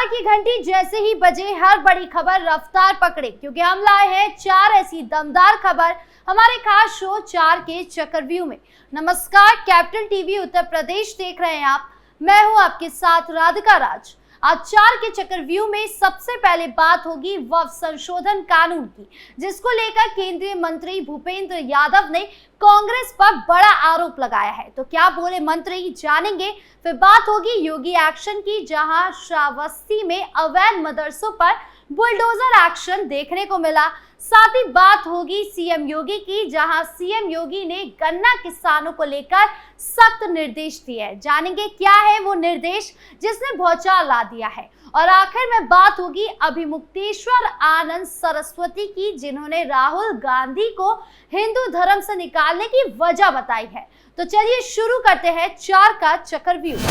समाचार की घंटी जैसे ही बजे हर बड़ी खबर रफ्तार पकड़े, क्योंकि हम लाए हैं 4 ऐसी दमदार खबर हमारे खास शो 4 के चक्रव्यूह में। नमस्कार, कैपिटल टीवी उत्तर प्रदेश देख रहे हैं आप। मैं हूं आपके साथ राधिका राज। आज 4 के चक्रव्यूह में सबसे पहले बात होगी वक्फ संशोधन कानून की, जिसको लेकर केंद्रीय मंत्री भूपेंद्र यादव ने कांग्रेस पर बड़ा आरोप लगाया है। तो क्या बोले मंत्री, जानेंगे। फिर बात होगी योगी एक्शन की, जहां श्रावस्ती में अवैध मदरसों पर बुलडोजर एक्शन देखने को मिला। साथ ही बात होगी सीएम योगी की, जहां सीएम योगी ने गन्ना किसानों को लेकर सख्त निर्देश दिए हैं। जानेंगे क्या है वो निर्देश जिसने भौचाल ला दिया है। और आखिर में बात होगी अभिमुक्तेश्वर आनंद सरस्वती की, जिन्होंने राहुल गांधी को हिंदू धर्म से निकालने की वजह बताई है। तो चलिए शुरू करते हैं 4 का चक्रव्यूह।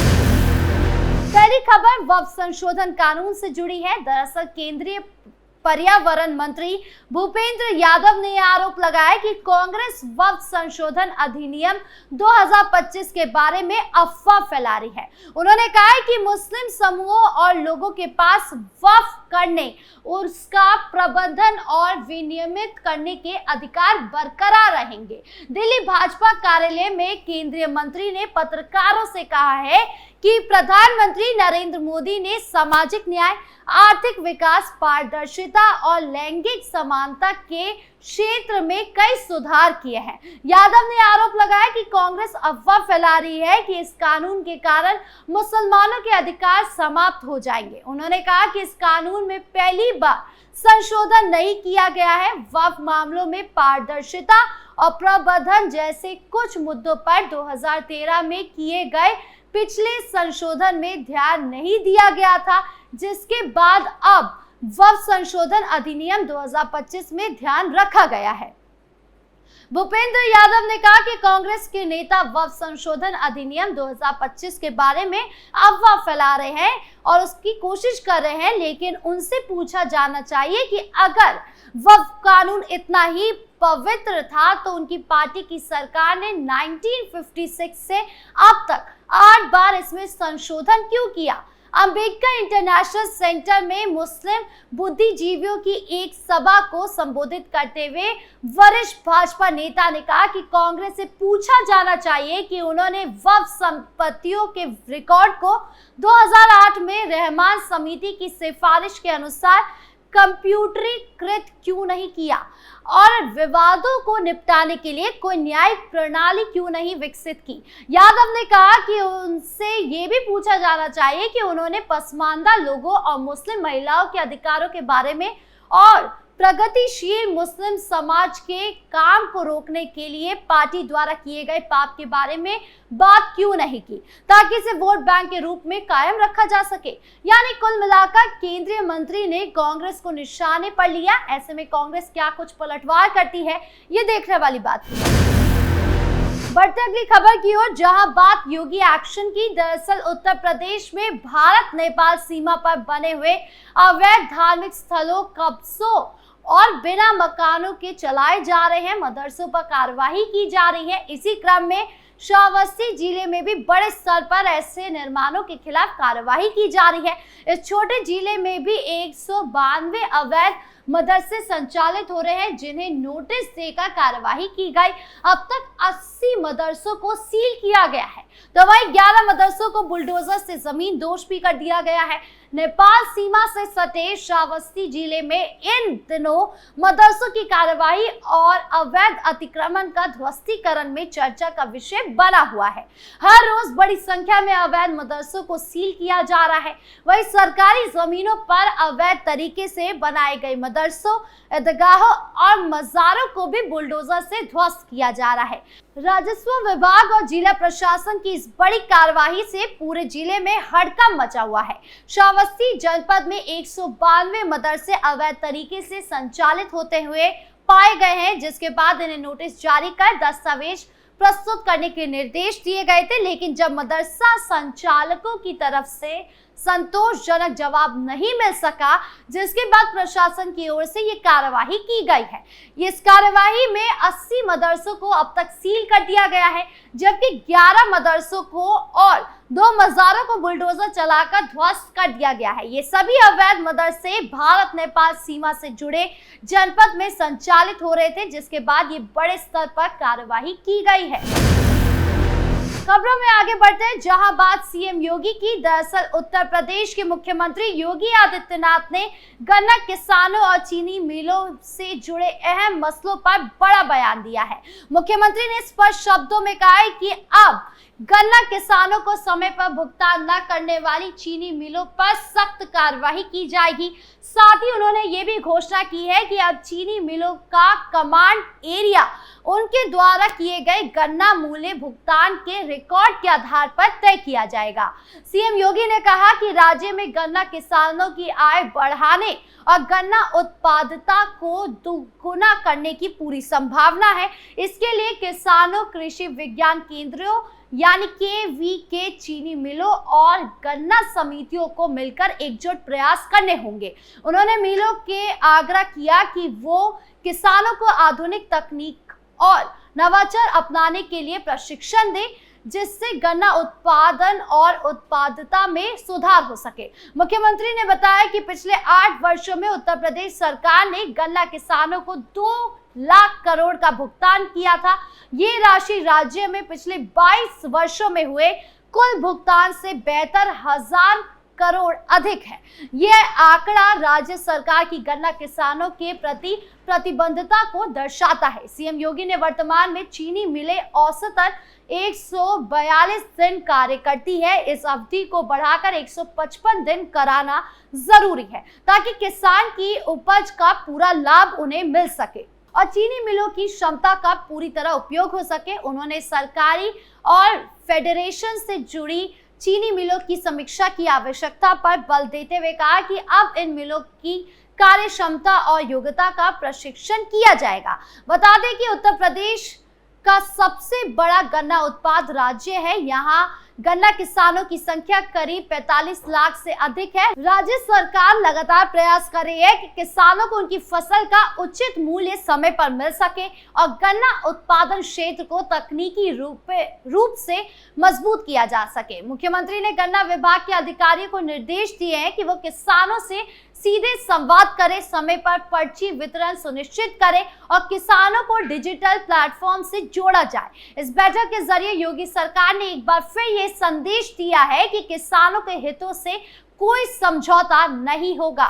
पहली खबर वक्फ संशोधन कानून से जुड़ी है। दरअसल केंद्रीय पर्यावरण मंत्री भूपेंद्र यादव ने आरोप लगाया कि कांग्रेस वक्फ संशोधन अधिनियम 2025 के बारे में अफवाह फैला रही है। उन्होंने कहा कि मुस्लिम समूहों और लोगों के पास वक्फ करने, उसका प्रबंधन और विनियमित करने के अधिकार बरकरार रहेंगे। दिल्ली भाजपा कार्यालय में केंद्रीय मंत्री ने पत्रकारों से कहा है कि प्रधानमंत्री नरेंद्र मोदी ने सामाजिक न्याय, आर्थिक विकास, पारदर्शिता और लैंगिक समानता के क्षेत्र में कई सुधार किए हैं। यादव ने आरोप लगाया कि कांग्रेस अफवाह फैला रही है कि इस कानून के कारण मुसलमानों के अधिकार समाप्त हो जाएंगे। उन्होंने कहा कि इस कानून में पहली बार संशोधन नहीं किया गया है। वक्फ मामलों में पारदर्शिता और प्रबंधन जैसे कुछ मुद्दों पर 2013 में किए गए पिछले संशोधन में ध्यान नहीं दिया गया था, जिसके बाद अब वक्फ संशोधन अधिनियम 2025 में ध्यान रखा गया है। भूपेंद्र यादव ने कहा कि कांग्रेस के नेता वक्फ संशोधन अधिनियम 2025 के बारे में अफवाह फैला रहे हैं और उसकी कोशिश कर रहे हैं, लेकिन उनसे पूछा जाना चाहिए कि अगर वक्फ कानून इतना ही पवित्र था तो उनकी पार्टी की सरकार ने 1956 से अब तक 8 बार इसमें संशोधन क्यों किया। अंबेडकर इंटरनेशनल सेंटर में मुस्लिम बुद्धिजीवियों की एक सभा को संबोधित करते हुए वरिष्ठ भाजपा नेता ने कहा कि कांग्रेस से पूछा जाना चाहिए कि उन्होंने वक्फ संपत्तियों के रिकॉर्ड को 2008 में रहमान समिति की सिफारिश के अनुसार कंप्यूटरीकृत क्यों नहीं किया और विवादों को निपटाने के लिए कोई न्यायिक प्रणाली क्यों नहीं विकसित की। यादव ने कहा कि उनसे ये भी पूछा जाना चाहिए कि उन्होंने पसमानदा लोगों और मुस्लिम महिलाओं के अधिकारों के बारे में और प्रगतिशील मुस्लिम समाज के काम को रोकने के लिए पार्टी द्वारा किए गए पाप के बारे में बात क्यों नहीं की, ताकि इसे वोट बैंक के रूप में कायम रखा जा सके। यानी कुल मिलाकर केंद्रीय मंत्री ने कांग्रेस को निशाने पर लिया। ऐसे में कांग्रेस क्या कुछ पलटवार करती है, ये देखने वाली बात है। बढ़ते अगली खबर की ओर, जहां बात योगी एक्शन की। दरअसल उत्तर प्रदेश में भारत नेपाल सीमा पर बने हुए अवैध धार्मिक स्थलों, कब्जों और बिना मकानों के चलाए जा रहे हैं मदरसों पर कार्रवाई की जा रही है। इसी क्रम में श्रावस्ती जिले में भी बड़े स्तर पर ऐसे निर्माणों के खिलाफ कार्रवाई की जा रही है। इस छोटे जिले में भी 192 अवैध मदरसे संचालित हो रहे हैं, जिन्हें नोटिस देकर कार्रवाई की गई। अब तक 80 मदरसों को सील किया गया है, तो वहीं 11 मदरसों को बुलडोजर से जमीन दोष भी कर दिया गया है। नेपाल सीमा से सटे श्रावस्ती जिले में इन दिनों मदरसों की कार्रवाई और अवैध अतिक्रमण का ध्वस्तीकरण में चर्चा का विषय बना हुआ है। हर रोज बड़ी संख्या में अवैध मदरसों को सील किया जा रहा है। वहीं सरकारी जमीनों पर अवैध तरीके से बनाए गए मदरसों, ईदगाहों और मज़ारों को भी बुलडोजर से ध्वस्त किया जा रहा है। राजस्व विभाग और जिला प्रशासन की इस बड़ी कार्रवाई से पूरे जिले में हड़कंप मचा हुआ है। श्रावस्ती जनपद में 192 मदरसे अवैध तरीके से संचालित होते हुए पाए गए हैं, जिसके बाद इन्हें नोटिस जारी कर दस्तावेज प्रस्तुत करने के निर्देश दिए गए थे। लेकिन जब मदरसा संचालकों की तरफ से संतोषजनक जवाब नहीं मिल सका, जिसके बाद प्रशासन की ओर से ये कार्यवाही की गई है। इस कार्यवाही में 80 मदरसों को अब तक सील कर दिया गया है, जबकि 11 मदरसों को और 2 मज़ारों को बुलडोजर चलाकर ध्वस्त कर दिया गया है। ये सभी अवैध मदरसे भारत नेपाल सीमा से जुड़े जनपद में संचालित हो रहे थे, जिसके बाद ये बड़े स्तर पर कार्यवाही की गई है। खबरों में आगे बढ़ते हैं, जहां बात सीएम योगी की। दरअसल उत्तर प्रदेश के मुख्यमंत्री योगी आदित्यनाथ ने गन्ना किसानों और चीनी मिलों से जुड़े अहम मसलों पर बड़ा बयान दिया है। मुख्यमंत्री ने स्पष्ट शब्दों में कहा है कि अब गन्ना किसानों को समय पर भुगतान न करने वाली चीनी मिलों पर सख्त कार्रवाई की जाएगी। साथ ही उन्होंने ये भी घोषणा की है कि अब चीनी मिलों का कमांड एरिया उनके द्वारा किए गए गन्ना मूल्य भुगतान के रिकॉर्ड के आधार पर तय किया जाएगा। सीएम योगी ने कहा कि राज्य में गन्ना किसानों की आय बढ़ाने और गन्ना उत्पादकता को दुगुना करने की पूरी संभावना है। इसके लिए किसानों, कृषि विज्ञान केंद्रों यानी KVK, चीनी मिलों और गन्ना समितियों को मिलकर एकजुट प्रयास करने होंगे। उन्होंने मिलों के आग्रह किया कि वो किसानों को आधुनिक तकनीक और नवाचार अपनाने के लिए प्रशिक्षण दें, जिससे गन्ना उत्पादन और उत्पादकता में सुधार हो सके। मुख्यमंत्री ने बताया कि पिछले 8 वर्षों में उत्तर प्रदेश सरकार ने गन्ना किसानों को 2 लाख करोड़ का भुगतान किया था। ये राशि राज्य में पिछले 22 वर्षों में हुए कुल भुगतान से 72,000 करोड़ अधिक है। यह आंकड़ा राज्य सरकार की गन्ना किसानों के प्रति प्रतिबद्धता को दर्शाता है। सीएम योगी ने वर्तमान में चीनी मिलें औसतन 142 दिन कार्य करती है। इस अवधि को बढ़ाकर 155 दिन कराना जरूरी है, ताकि किसान की उपज का पूरा लाभ उन्हें मिल सके और चीनी मिलों की क्षमता का पूरी तरह उपयोग हो सके। उन्होंने सरकारी और फेडरेशन से जुड़ी चीनी मिलों की समीक्षा की आवश्यकता पर बल देते हुए कहा कि अब इन मिलों की कार्य क्षमता और योग्यता का प्रशिक्षण किया जाएगा। बता दें कि उत्तर प्रदेश का सबसे बड़ा गन्ना उत्पाद राज्य है। यहाँ गन्ना किसानों की संख्या करीब 45 लाख से अधिक है। राज्य सरकार लगातार प्रयास कर रही है कि किसानों को उनकी फसल का उचित मूल्य समय पर मिल सके और गन्ना उत्पादन क्षेत्र को तकनीकी रूप से मजबूत किया जा सके। मुख्यमंत्री ने गन्ना विभाग के अधिकारियों को निर्देश दिए हैं कि वो किसानों से सीधे संवाद करें, समय पर पर्ची वितरण सुनिश्चित करें और किसानों को डिजिटल प्लेटफॉर्म से जोड़ा जाए। इस बैठक के जरिए योगी सरकार ने एक बार फिर ये संदेश दिया है कि किसानों के हितों से कोई समझौता नहीं होगा।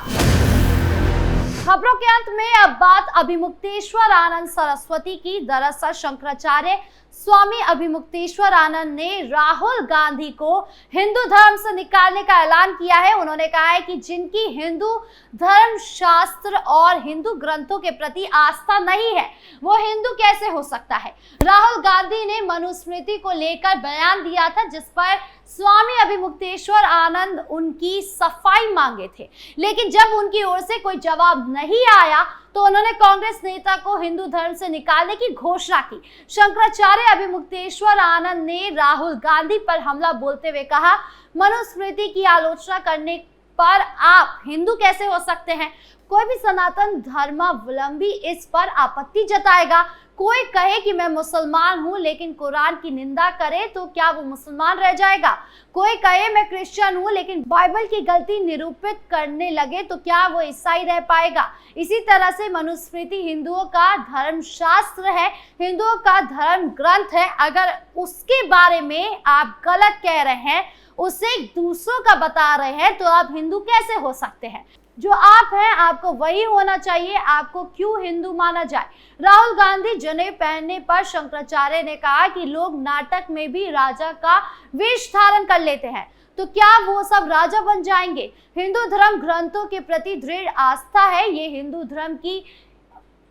खबरों के अंत में अब बात अभिमुक्तेश्वर आनंद सरस्वती की। दरअसल शंकराचार्य स्वामी अभिमुक्तेश्वर आनंद ने राहुल गांधी को हिंदू धर्म से निकालने का ऐलान किया है। उन्होंने कहा है कि जिनकी हिंदू धर्म शास्त्र और हिंदू ग्रंथों के प्रति आस्था नहीं है, वो हिंदू कैसे हो सकता है। राहुल गांधी ने मनुस्मृति को लेकर बयान दिया था, जिस पर स्वामी अभिमुक्तेश्वर आनंद उनकी सफाई मांगे थे, लेकिन जब उनकी ओर से कोई जवाब नहीं आया तो उन्होंने कांग्रेस नेता को हिंदू धर्म से निकालने की घोषणा की। शंकराचार्य अभिमुक्तेश्वर आनंद ने राहुल गांधी पर हमला बोलते हुए कहा, मनुस्मृति की आलोचना करने पर आप हिंदू कैसे हो सकते हैं। कोई भी सनातन धर्मावलंबी इस पर आपत्ति जताएगा। कोई कहे कि मैं मुसलमान हूं लेकिन कुरान की निंदा करे तो क्या वो मुसलमान रह जाएगा। कोई कहे मैं क्रिश्चियन हूं लेकिन बाइबल की गलती निरूपित करने लगे तो क्या वो ईसाई रह पाएगा। इसी तरह से मनुस्मृति हिंदुओं का धर्म शास्त्र है, हिंदुओं का धर्म ग्रंथ है। अगर उसके बारे में आप गलत कह रहे हैं, उसे दूसरों का बता रहे हैं, तो आप हिंदू कैसे हो सकते हैं। जो आप हैं आपको वही होना चाहिए, आपको क्यों हिंदू माना जाए। राहुल गांधी जनेऊ पहनने पर शंकराचार्य ने कहा कि लोग नाटक में भी राजा का वेश धारण कर लेते हैं, तो क्या वो सब राजा बन जाएंगे। हिंदू धर्म ग्रंथों के प्रति दृढ़ आस्था है। ये हिंदू धर्म की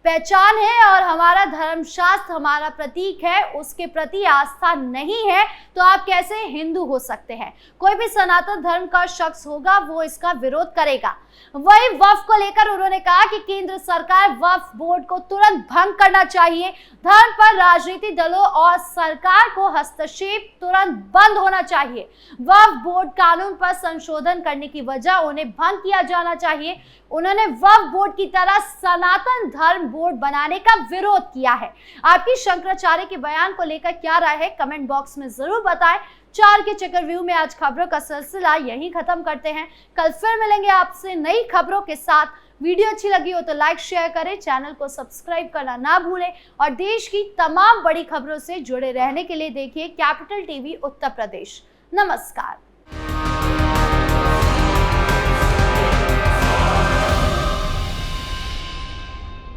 पहचान है और हमारा धर्मशास्त्र हमारा प्रतीक है, उसके प्रति आस्था नहीं है तो आप कैसे हिंदू हो सकते हैं। कोई भी सनातन धर्म का शख्स होगा वो इसका विरोध करेगा। वही वक्फ को लेकर उन्होंने कहा कि केंद्र सरकार वक्फ बोर्ड को तुरंत भंग करना चाहिए। धर्म पर राजनीतिक दलों और सरकार को हस्तक्षेप तुरंत बंद होना चाहिए। वक्फ बोर्ड कानून पर संशोधन करने की वजह उन्हें भंग किया जाना चाहिए। उन्होंने वक्फ बोर्ड की तरह सनातन धर्म बोर्ड बनाने का विरोध किया है। आपकी शंकराचार्य के बयान को लेकर क्या राय है, कमेंट बॉक्स में जरूर बताएं। 4 के चक्रव्यूह में आज खबरों का सिलसिला यहीं खत्म करते हैं। कल फिर मिलेंगे आपसे नई खबरों के साथ। वीडियो अच्छी लगी हो तो लाइक शेयर करें, चैनल को सब्सक्राइब करना ना भूलें और देश की तमाम बड़ी खबरों से जुड़े रहने के लिए देखिए कैपिटल टीवी उत्तर प्रदेश। नमस्कार।